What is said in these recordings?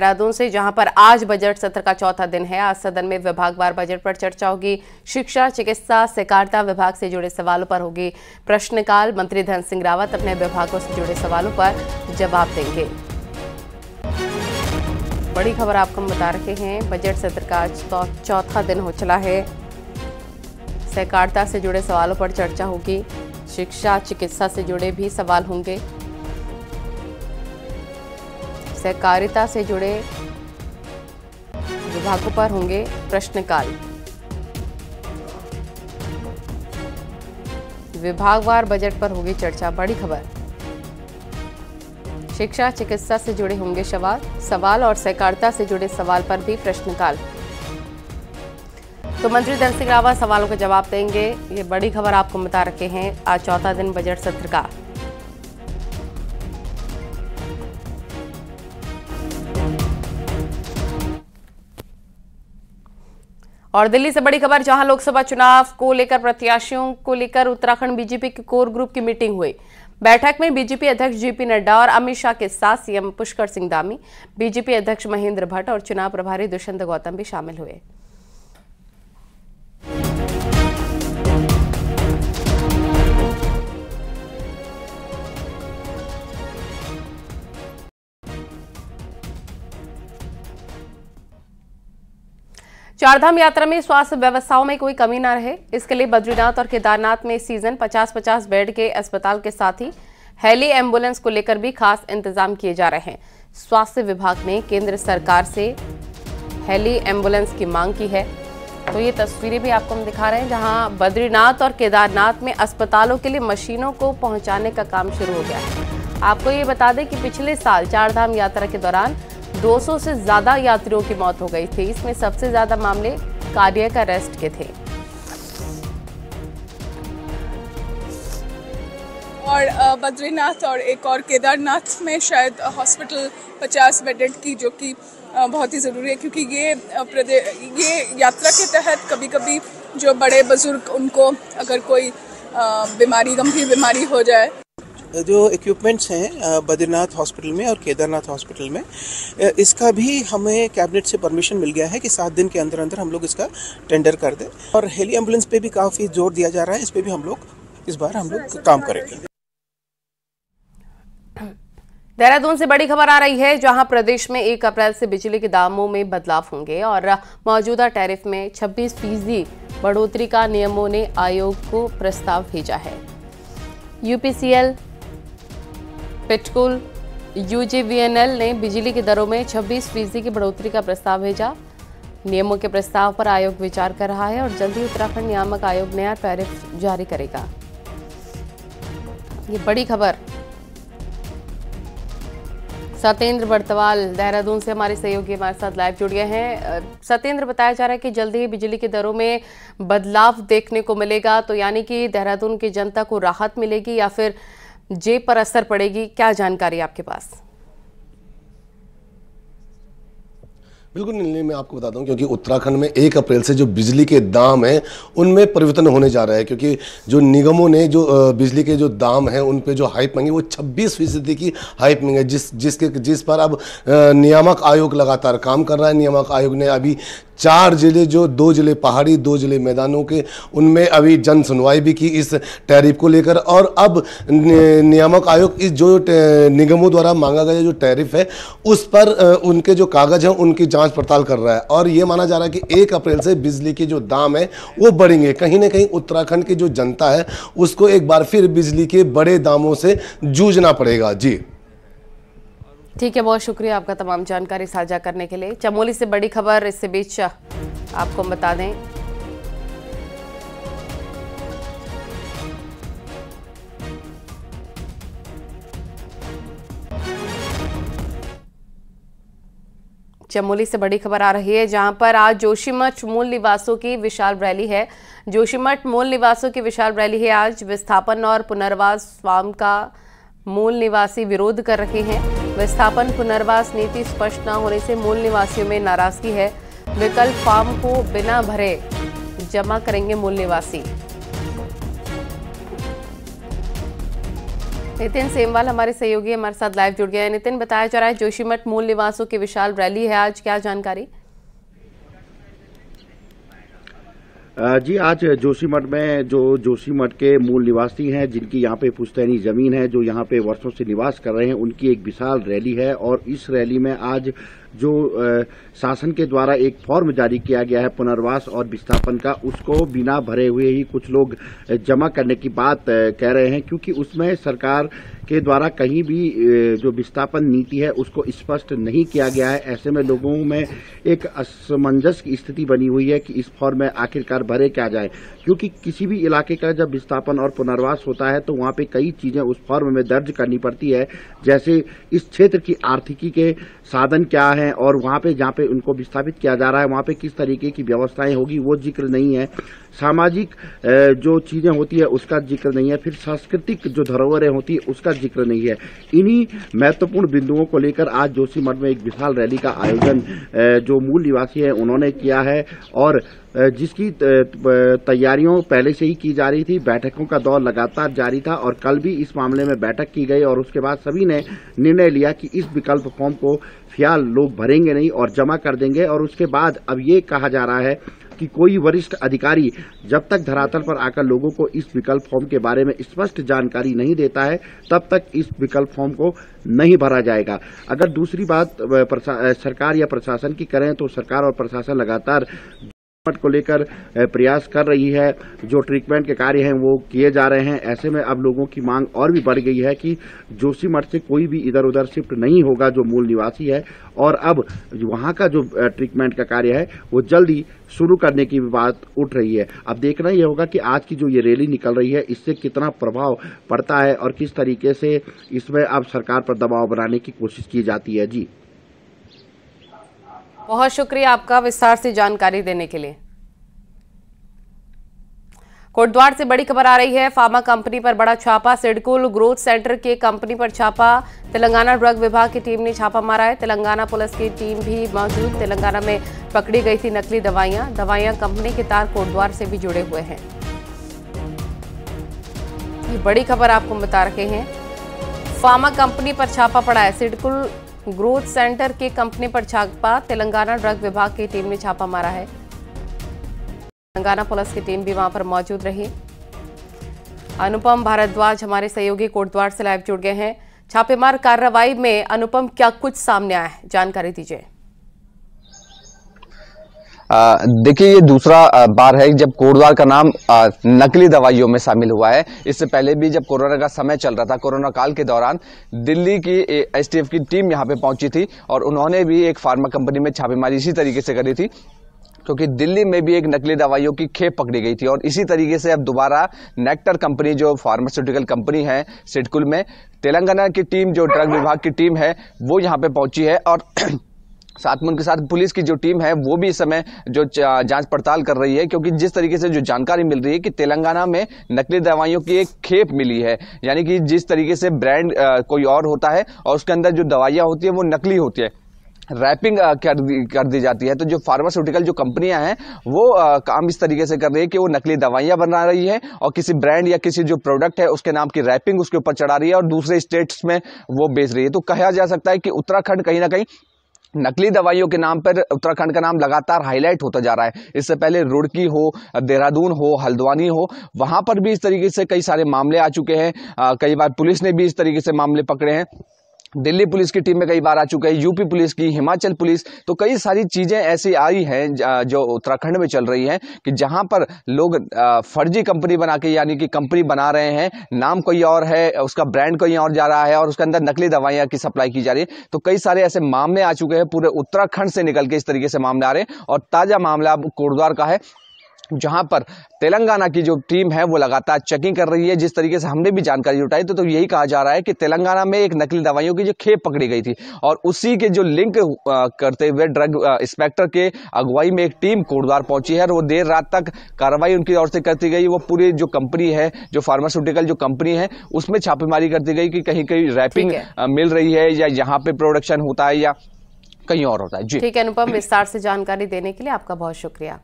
देहरादून से, जहां पर आज बजट सत्र का चौथा दिन है। आज सदन में विभागवार बजट पर चर्चा होगी। शिक्षा, चिकित्सा, सहकारिता विभाग से जुड़े सवालों पर होगी प्रश्नकाल। मंत्री धन सिंह रावत अपने विभागों से जुड़े सवालों पर जवाब देंगे। बड़ी खबर आपको हम बता रहे हैं, बजट सत्र का आज चौथा दिन हो चला है। सहकारिता से जुड़े सवालों पर चर्चा होगी। शिक्षा, चिकित्सा से जुड़े भी सवाल होंगे। सहकारिता से जुड़े विभागों पर होंगे प्रश्नकाल। विभागवार बजट पर होगी चर्चा। बड़ी खबर, शिक्षा, चिकित्सा से जुड़े होंगे सवाल और सहकारिता से जुड़े सवाल पर भी प्रश्नकाल। तो मंत्री धन सिंह रावत सवालों का जवाब देंगे। ये बड़ी खबर आपको बता रखे हैं आज चौथा दिन बजट सत्र का। और दिल्ली से बड़ी खबर, जहां लोकसभा चुनाव को लेकर प्रत्याशियों को लेकर उत्तराखंड बीजेपी के कोर ग्रुप की मीटिंग हुई। बैठक में बीजेपी अध्यक्ष जेपी नड्डा और अमित शाह के साथ सीएम पुष्कर सिंह धामी, बीजेपी अध्यक्ष महेंद्र भट्ट और चुनाव प्रभारी दुष्यंत गौतम भी शामिल हुए। चारधाम यात्रा में स्वास्थ्य व्यवस्थाओं में कोई कमी न रहे, इसके लिए बद्रीनाथ और केदारनाथ में इस सीजन 50-50 बेड के अस्पताल के साथ ही हेली एम्बुलेंस को लेकर भी खास इंतजाम किए जा रहे हैं। स्वास्थ्य विभाग ने केंद्र सरकार से हेली एम्बुलेंस की मांग की है। तो ये तस्वीरें भी आपको हम दिखा रहे हैं, जहां बद्रीनाथ और केदारनाथ में अस्पतालों के लिए मशीनों को पहुंचाने का काम शुरू हो गया है। आपको ये बता दें कि पिछले साल चारधाम यात्रा के दौरान 200 से ज्यादा यात्रियों की मौत हो गई थी। इसमें सबसे ज्यादा मामले कार्डियक अरेस्ट के थे। और बद्रीनाथ और एक और केदारनाथ में शायद हॉस्पिटल 50 बेडेड की, जो कि बहुत ही ज़रूरी है, क्योंकि ये यात्रा के तहत कभी कभी जो बड़े बुजुर्ग, उनको अगर कोई गंभीर बीमारी हो जाए। जो इक्विपमेंट्स हैं बद्रीनाथ हॉस्पिटल में और केदारनाथ हॉस्पिटल में, इसका भी हमें कैबिनेट से परमिशन मिल गया है कि 7 दिन के अंदर अंदर हम लोग इसका टेंडर कर दें। और हेली एम्बुलेंस पे भी काफ़ी जोर दिया जा रहा है, इस पे भी हम लोग इस बार काम करेंगे। देहरादून से बड़ी खबर आ रही है, जहां प्रदेश में 1 अप्रैल से बिजली के दामों में बदलाव होंगे और मौजूदा टैरिफ में 26% बढ़ोतरी का नियमों ने आयोग को प्रस्ताव भेजा है। यूपीसीएल, पेट्रोल, यूजीवीएनएल ने बिजली की दरों में 26% की बढ़ोतरी का प्रस्ताव भेजा। नियमों के प्रस्ताव पर आयोग विचार कर रहा है और जल्द ही उत्तराखंड नियामक आयोग नया टैरिफ जारी करेगा। ये बड़ी खबर। सत्येंद्र बर्तवाल देहरादून से हमारे सहयोगी हमारे साथ लाइव जुड़ गए हैं। सत्येंद्र, बताया जा रहा है कि जल्द ही बिजली की दरों में बदलाव देखने को मिलेगा, तो यानी कि देहरादून की जनता को राहत मिलेगी या फिर जेब पर असर पड़ेगी? क्या जानकारी आपके पास? बिल्कुल नीलम, मैं आपको बताता हूं, क्योंकि उत्तराखंड में 1 अप्रैल से जो बिजली के दाम हैं उनमें परिवर्तन होने जा रहा है, क्योंकि जो निगमों ने जो बिजली के जो दाम हैं उन पे जो हाइक मांगी वो 26% की हाइक मांगी है, जिस पर अब नियामक आयोग लगातार काम कर रहा है। नियामक आयोग ने अभी 4 जिले, जो 2 जिले पहाड़ी, 2 जिले मैदानों के, उनमें अभी जन सुनवाई भी की इस टैरिफ को लेकर। और अब नियामक आयोग इस जो निगमों द्वारा मांगा गया जो टैरिफ है उस पर उनके जो कागज हैं उनकी जांच पड़ताल कर रहा है। और ये माना जा रहा है कि 1 अप्रैल से बिजली के जो दाम है वो बढ़ेंगे। कहीं ना कहीं उत्तराखंड की जो जनता है उसको एक बार फिर बिजली के बड़े दामों से जूझना पड़ेगा। जी ठीक है, बहुत शुक्रिया आपका तमाम जानकारी साझा करने के लिए। चमोली से बड़ी खबर इससे बीच आपको बता दें, चमोली से बड़ी खबर आ रही है, जहां पर आज जोशीमठ मूल निवासों की विशाल रैली है। जोशीमठ मूल निवासों की विशाल रैली है आज। विस्थापन और पुनर्वास फार्म का मूल निवासी विरोध कर रहे हैं। विस्थापन पुनर्वास नीति स्पष्ट न होने से मूल निवासियों में नाराजगी है। विकल्प फार्म को बिना भरे जमा करेंगे मूल निवासी। नितिन सेमवाल हमारे सहयोगी हमारे साथ लाइव जुड़ गए हैं। नितिन, बताया जा रहा है जोशीमठ मूल निवासों की विशाल रैली है आज, क्या जानकारी? जी, आज जोशीमठ में जो जोशीमठ के मूल निवासी हैं, जिनकी यहाँ पे पुश्तैनी जमीन है, जो यहाँ पे वर्षों से निवास कर रहे हैं, उनकी एक विशाल रैली है। और इस रैली में आज जो शासन के द्वारा एक फॉर्म जारी किया गया है पुनर्वास और विस्थापन का, उसको बिना भरे हुए ही कुछ लोग जमा करने की बात कह रहे हैं, क्योंकि उसमें सरकार के द्वारा कहीं भी जो विस्थापन नीति है उसको स्पष्ट नहीं किया गया है। ऐसे में लोगों में एक असमंजस की स्थिति बनी हुई है कि इस फॉर्म में आखिरकार भरे क्या जाए, क्योंकि किसी भी इलाके का जब विस्थापन और पुनर्वास होता है तो वहाँ पे कई चीजें उस फॉर्म में दर्ज करनी पड़ती है, जैसे इस क्षेत्र की आर्थिकी के साधन क्या है और वहाँ पे जहाँ पे उनको विस्थापित किया जा रहा है वहाँ पे किस तरीके की व्यवस्थाएं होगी वो जिक्र नहीं है, सामाजिक जो चीजें होती है उसका जिक्र नहीं है, फिर सांस्कृतिक जो धरोहरें होती है उसका जिक्र नहीं है। इन्हीं महत्वपूर्ण बिंदुओं को लेकर आज जोशीमठ में एक विशाल रैली का आयोजन जो मूल निवासी है उन्होंने किया है, और जिसकी तैयारियों पहले से ही की जा रही थी। बैठकों का दौर लगातार जारी था और कल भी इस मामले में बैठक की गई और उसके बाद सभी ने निर्णय लिया कि इस विकल्प फॉर्म को फिलहाल लोग भरेंगे नहीं और जमा कर देंगे। और उसके बाद अब ये कहा जा रहा है कि कोई वरिष्ठ अधिकारी जब तक धरातल पर आकर लोगों को इस विकल्प फॉर्म के बारे में स्पष्ट जानकारी नहीं देता है तब तक इस विकल्प फॉर्म को नहीं भरा जाएगा। अगर दूसरी बात सरकार या प्रशासन की करें तो सरकार और प्रशासन लगातार को लेकर प्रयास कर रही है, जो ट्रीटमेंट के कार्य हैं वो किए जा रहे हैं। ऐसे में अब लोगों की मांग और भी बढ़ गई है कि जोशीमठ से कोई भी इधर उधर शिफ्ट नहीं होगा जो मूल निवासी है, और अब वहां का जो ट्रीटमेंट का कार्य है वो जल्दी शुरू करने की बात उठ रही है। अब देखना यह होगा कि आज की जो ये रैली निकल रही है इससे कितना प्रभाव पड़ता है और किस तरीके से इसमें अब सरकार पर दबाव बनाने की कोशिश की जाती है। जी, बहुत शुक्रिया आपका विस्तार से जानकारी देने के लिए। कोटद्वार से बड़ी खबर आ रही है, फार्मा कंपनी पर बड़ा छापा, सिडकुल ग्रोथ सेंटर के कंपनी पर छापा। तेलंगाना ड्रग विभाग की टीम ने छापा मारा है, तेलंगाना पुलिस की टीम भी मौजूद। तेलंगाना में पकड़ी गई थी नकली दवाइयां कंपनी के तार कोटद्वार से भी जुड़े हुए हैं। ये बड़ी खबर आपको बता रहे हैं, फार्मा कंपनी पर छापा पड़ा है, सिडकुल ग्रोथ सेंटर के कंपनी पर छापा। तेलंगाना ड्रग विभाग की टीम ने छापा मारा है, तेलंगाना पुलिस की टीम भी वहां पर मौजूद रही। अनुपम भारद्वाज हमारे सहयोगी कोटद्वार से लाइव जुड़ गए हैं। छापेमार कार्रवाई में अनुपम क्या कुछ सामने आया है, जानकारी दीजिए। देखिए, ये दूसरा बार है जब कोटद्वार का नाम नकली दवाइयों में शामिल हुआ है। इससे पहले भी जब कोरोना का समय चल रहा था, कोरोना काल के दौरान दिल्ली की एसटीएफ की टीम यहाँ पे पहुंची थी और उन्होंने भी एक फार्मा कंपनी में छापेमारी इसी तरीके से करी थी, क्योंकि दिल्ली में भी एक नकली दवाइयों की खेप पकड़ी गई थी। और इसी तरीके से अब दोबारा नेक्टर कंपनी जो फार्मास्यूटिकल कंपनी है सिडकुल में, तेलंगाना की टीम जो ड्रग विभाग की टीम है वो यहाँ पे पहुंची है और साथ में उनके साथ पुलिस की जो टीम है वो भी इस समय जो जांच पड़ताल कर रही है, क्योंकि जिस तरीके से जो जानकारी मिल रही है कि तेलंगाना में नकली दवाइयों की एक खेप मिली है, यानी कि जिस तरीके से ब्रांड कोई और होता है और उसके अंदर जो दवाइयां होती है वो नकली होती है, रैपिंग कर दी जाती है। तो जो फार्मास्यूटिकल जो कंपनियां हैं वो काम इस तरीके से कर रही है कि वो नकली दवाइयां बना रही है और किसी ब्रांड या किसी जो प्रोडक्ट है उसके नाम की रैपिंग उसके ऊपर चढ़ा रही है और दूसरे स्टेट्स में वो बेच रही है। तो कहा जा सकता है कि उत्तराखंड कहीं ना कहीं नकली दवाइयों के नाम पर उत्तराखंड का नाम लगातार हाईलाइट होता जा रहा है। इससे पहले रुड़की हो, देहरादून हो, हल्द्वानी हो, वहां पर भी इस तरीके से कई सारे मामले आ चुके हैं। कई बार पुलिस ने भी इस तरीके से मामले पकड़े हैं। दिल्ली पुलिस की टीम में कई बार आ चुके हैं, यूपी पुलिस की, हिमाचल पुलिस, तो कई सारी चीजें ऐसी आई हैं जो उत्तराखंड में चल रही हैं कि जहां पर लोग फर्जी कंपनी बना के, यानी कि कंपनी बना रहे हैं, नाम कोई और है, उसका ब्रांड कोई और जा रहा है और उसके अंदर नकली दवाइयां की सप्लाई की जा रही है। तो कई सारे ऐसे मामले आ चुके हैं, पूरे उत्तराखंड से निकल के इस तरीके से मामले आ रहे हैं। और ताजा मामला अब कोटद्वार का है, जहां पर तेलंगाना की जो टीम है वो लगातार चेकिंग कर रही है। जिस तरीके से हमने भी जानकारी जुटाई तो यही कहा जा रहा है कि तेलंगाना में एक नकली दवाइयों की जो खेप पकड़ी गई थी और उसी के जो लिंक करते हुए ड्रग इंस्पेक्टर के अगुवाई में एक टीम कोटद्वार पहुंची है और वो देर रात तक कार्रवाई उनकी ओर से करती गई। वो पूरी जो कंपनी है, जो फार्मास्यूटिकल जो कंपनी है, उसमें छापेमारी करती गई कि कहीं कहीं रैपिंग मिल रही है या यहाँ पे प्रोडक्शन होता है या कहीं और होता है। जी ठीक है अनुपम, विस्तार से जानकारी देने के लिए आपका बहुत शुक्रिया।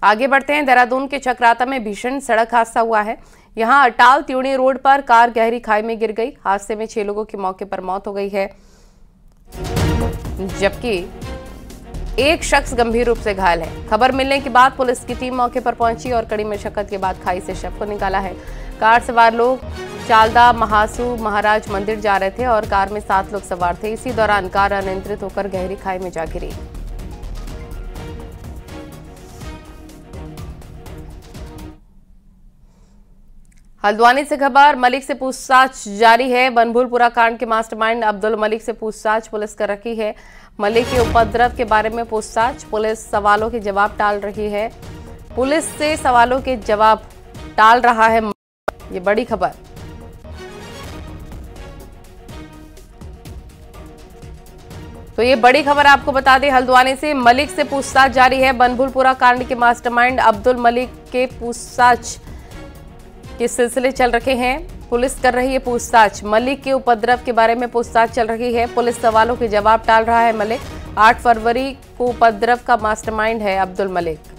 आगे बढ़ते हैं, देहरादून के चक्राता में भीषण सड़क हादसा हुआ है। यहां अटाल त्यूणी रोड पर कार गहरी खाई में गिर गई। हादसे में 6 लोगों की मौके पर मौत हो गई है, जबकि एक शख्स गंभीर रूप से घायल है। खबर मिलने के बाद पुलिस की टीम मौके पर पहुंची और कड़ी मशक्कत के बाद खाई से शव को निकाला है। कार सवार लोग चालदा महासू महाराज मंदिर जा रहे थे और कार में 7 लोग सवार थे। इसी दौरान कार अनियंत्रित होकर गहरी खाई में जा गिरी। हल्द्वानी से खबर, मलिक से पूछताछ जारी है। बनभूलपुरा कांड के मास्टरमाइंड अब्दुल मलिक से पूछताछ पुलिस कर रही है। मलिक के उपद्रव के बारे में पूछताछ, पुलिस सवालों के जवाब टाल रही है। पुलिस से सवालों के जवाब टाल रहा है, ये बड़ी खबर। तो ये बड़ी खबर आपको बता दें, हल्द्वानी से मलिक से पूछताछ जारी है। बनभूलपुरा कांड के मास्टरमाइंड अब्दुल मलिक के पूछताछ के सिलसिले चल रहे हैं। पुलिस कर रही है पूछताछ। मलिक के उपद्रव के बारे में पूछताछ चल रही है। पुलिस सवालों के जवाब टाल रहा है मलिक। 8 फरवरी को उपद्रव का मास्टरमाइंड है अब्दुल मलिक।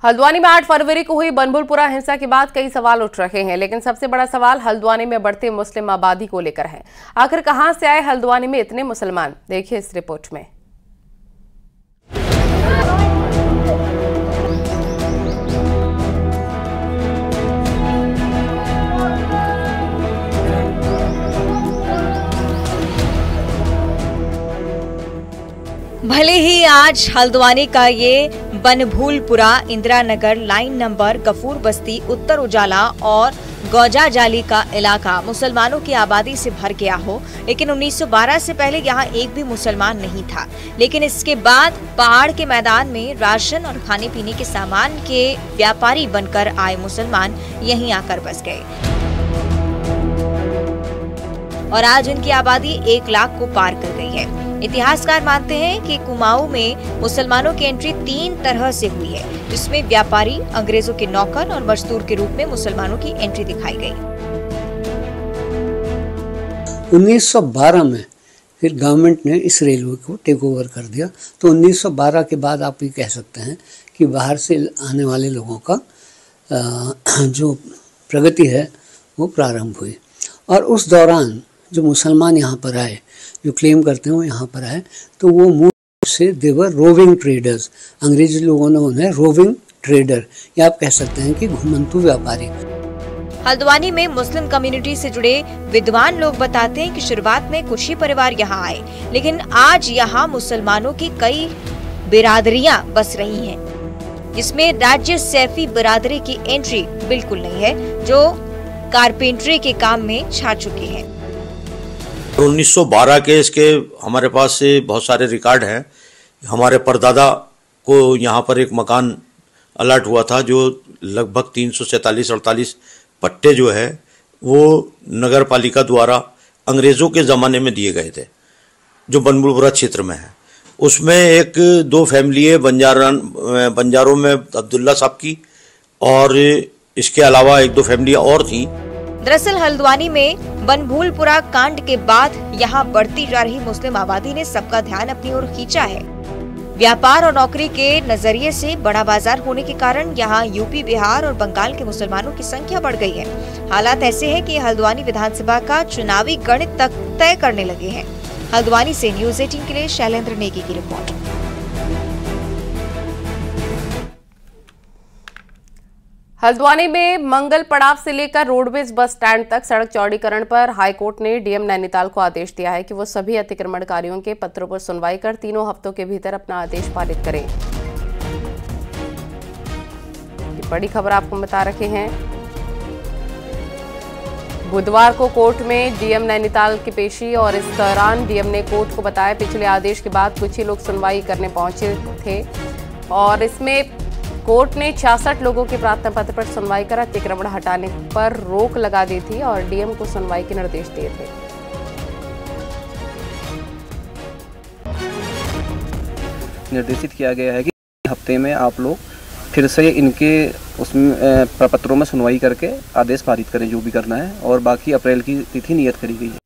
हल्द्वानी में 8 फरवरी को हुई बनभूलपुरा हिंसा के बाद कई सवाल उठ रहे हैं, लेकिन सबसे बड़ा सवाल हल्द्वानी में बढ़ते मुस्लिम आबादी को लेकर है। आखिर कहां से आए हल्द्वानी में इतने मुसलमान, देखिए इस रिपोर्ट में। भले ही आज हल्द्वानी का ये बनभूलपुरा इंदिरा नगर लाइन नंबर गफूर बस्ती उत्तर उजाला और गौजा जाली का इलाका मुसलमानों की आबादी से भर गया हो, लेकिन 1912 से पहले यहाँ एक भी मुसलमान नहीं था। लेकिन इसके बाद पहाड़ के मैदान में राशन और खाने पीने के सामान के व्यापारी बनकर आए मुसलमान यहीं आकर बस गए और आज इनकी आबादी 1 लाख को पार कर गई है। इतिहासकार मानते हैं कि कुमाऊं में मुसलमानों की एंट्री 3 तरह से हुई है, जिसमें व्यापारी, अंग्रेजों के नौकर और मजदूर के रूप में मुसलमानों की एंट्री दिखाई गई। 1912 में फिर गवर्नमेंट ने इस रेलवे को टेक ओवर कर दिया, तो 1912 के बाद आप ये कह सकते हैं कि बाहर से आने वाले लोगों का जो प्रगति है वो प्रारंभ हुई। और उस दौरान जो मुसलमान यहाँ पर आए, जो क्लेम करते हैं वो यहाँ पर आए, तो वो मूल रूप से देवर रोविंग ट्रेडर्स। अंग्रेजी लोगों ने उन्हें रोविंग ट्रेडर या आप कह सकते हैं कि घुमंतु व्यापारी। हल्द्वानी में मुस्लिम कम्युनिटी से जुड़े विद्वान लोग बताते हैं कि शुरुआत में कुछ ही परिवार यहाँ आए, लेकिन आज यहाँ मुसलमानों की कई बिरादरियां बस रही हैं, जिसमें राज्य सैफी बिरादरी की एंट्री बिल्कुल नहीं है, जो कारपेंटरी के काम में छा चुकी है। 1912 के इसके हमारे पास से बहुत सारे रिकॉर्ड हैं। हमारे परदादा को यहाँ पर एक मकान अलॉट हुआ था, जो लगभग 347-48 पट्टे जो है वो नगर पालिका द्वारा अंग्रेज़ों के ज़माने में दिए गए थे, जो बनभूलपुरा क्षेत्र में है। उसमें 1-2 फैमिली है बंजारों में अब्दुल्ला साहब की, और इसके अलावा 1-2 फैमिलियाँ और थीं। दरअसल हल्द्वानी में बनभूलपुरा कांड के बाद यहाँ बढ़ती जा रही मुस्लिम आबादी ने सबका ध्यान अपनी ओर खींचा है। व्यापार और नौकरी के नजरिए से बड़ा बाजार होने के कारण यहाँ यूपी, बिहार और बंगाल के मुसलमानों की संख्या बढ़ गई है। हालात ऐसे हैं कि हल्द्वानी विधानसभा का चुनावी गणित तक तय करने लगे हैं। हल्द्वानी से न्यूज़ 18 के लिए शैलेंद्र नेगी की रिपोर्ट। हल्द्वानी में मंगल पड़ाव से लेकर रोडवेज बस स्टैंड तक सड़क चौड़ीकरण पर हाईकोर्ट ने डीएम नैनीताल को आदेश दिया है कि वो सभी अतिक्रमणकारियों के पत्रों पर सुनवाई कर 3 हफ्तों के भीतर अपना आदेश पारित करें। ये बड़ी खबर आपको बता रखे हैं। बुधवार को कोर्ट में डीएम नैनीताल की पेशी, और इस दौरान डीएम ने कोर्ट को बताया पिछले आदेश के बाद कुछ ही लोग सुनवाई करने पहुंचे थे, और इसमें कोर्ट ने 66 लोगों के प्रार्थना पत्र पर सुनवाई कर अतिक्रमण हटाने पर रोक लगा दी थी और डीएम को सुनवाई के निर्देश दिए थे। निर्देशित किया गया है कि हफ्ते में आप लोग फिर से इनके उसमें पत्रों में सुनवाई करके आदेश पारित करें, जो भी करना है, और बाकी अप्रैल की तिथि नियत करी गई है।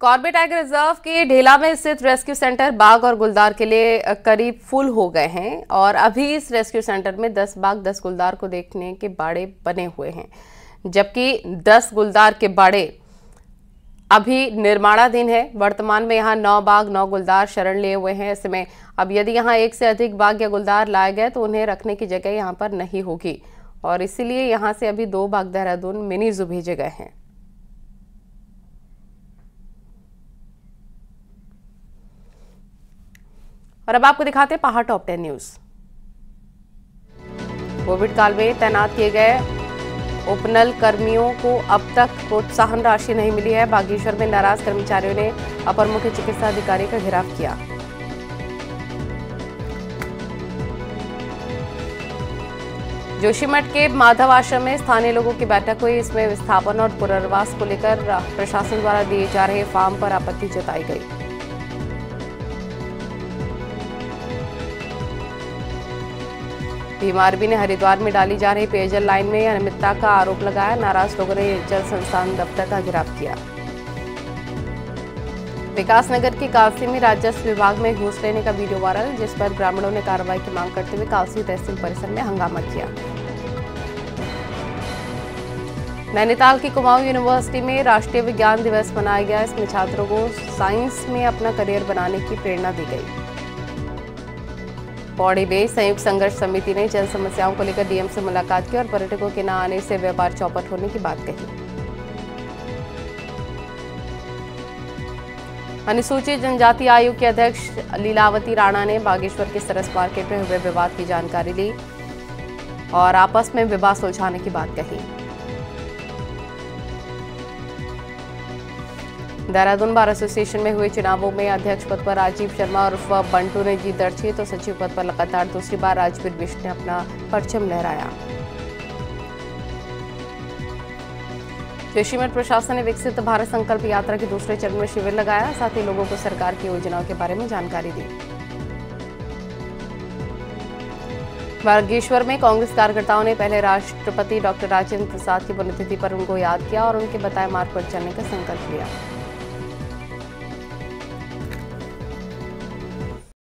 कॉर्बेट टाइगर रिजर्व के ढेला में स्थित रेस्क्यू सेंटर बाघ और गुलदार के लिए करीब फुल हो गए हैं और अभी इस रेस्क्यू सेंटर में 10 बाघ 10 गुलदार को देखने के बाड़े बने हुए हैं, जबकि 10 गुलदार के बाड़े अभी निर्माणाधीन है। वर्तमान में यहाँ 9 बाघ 9 गुलदार शरण लिए हुए हैं। ऐसे में अब यदि यहाँ एक से अधिक बाघ या गुलदार लाए गए तो उन्हें रखने की जगह यहाँ पर नहीं होगी और इसीलिए यहाँ से अभी 2 बाघ देहरादून मिनी जू भेजे गए हैं। और अब आपको दिखाते हैं पहाड़ टॉप 10 न्यूज। कोविड काल में तैनात किए गए उपनल कर्मियों को अब तक प्रोत्साहन राशि नहीं मिली है। बागेश्वर में नाराज कर्मचारियों ने अपर मुख्य चिकित्सा अधिकारी का घेराव किया। जोशीमठ के माधव आश्रम में स्थानीय लोगों की बैठक हुई। इसमें विस्थापन और पुनर्वास को लेकर प्रशासन द्वारा दिए जा रहे फार्म पर आपत्ति जताई गई। बीमारबी ने हरिद्वार में डाली जा रही पेयजल लाइन में अनियमितता का आरोप लगाया। नाराज लोगों ने जल संस्थान दफ्तर का घेराव किया। विकासनगर की कालसी में राजस्व विभाग में घूस लेने का वीडियो वायरल, जिस पर ग्रामीणों ने कार्रवाई की मांग करते हुए कालसी तहसील परिसर में हंगामा किया। नैनीताल की कुमाऊं यूनिवर्सिटी में राष्ट्रीय विज्ञान दिवस मनाया गया। इसमें छात्रों को साइंस में अपना करियर बनाने की प्रेरणा दी गई। पौड़ी में संयुक्त संघर्ष समिति ने जन समस्याओं को लेकर डीएम से मुलाकात की और पर्यटकों के न आने से व्यापार चौपट होने की बात कही। अनुसूचित जनजाति आयोग के अध्यक्ष लीलावती राणा ने बागेश्वर के सरस मार्केट में हुए विवाद की जानकारी ली और आपस में विवाद सुलझाने की बात कही। देहरादून बार एसोसिएशन में हुए चुनावों में अध्यक्ष पद पर राजीव शर्मा उर्फ बंटू ने जीत दर्ज की, तो सचिव पद पर लगातार दूसरी बार राजवीर बिष्ट ने अपना परचम लहराया। जोशीमठ प्रशासन ने विकसित भारत संकल्प यात्रा के दूसरे चरण में शिविर लगाया, साथ ही लोगों को सरकार की योजनाओं के बारे में जानकारी दी। बागेश्वर में कांग्रेस कार्यकर्ताओं ने पहले राष्ट्रपति डॉक्टर राजेंद्र प्रसाद की पुण्यतिथि पर उनको याद किया और उनके बताए मार्ग पर चलने का संकल्प लिया।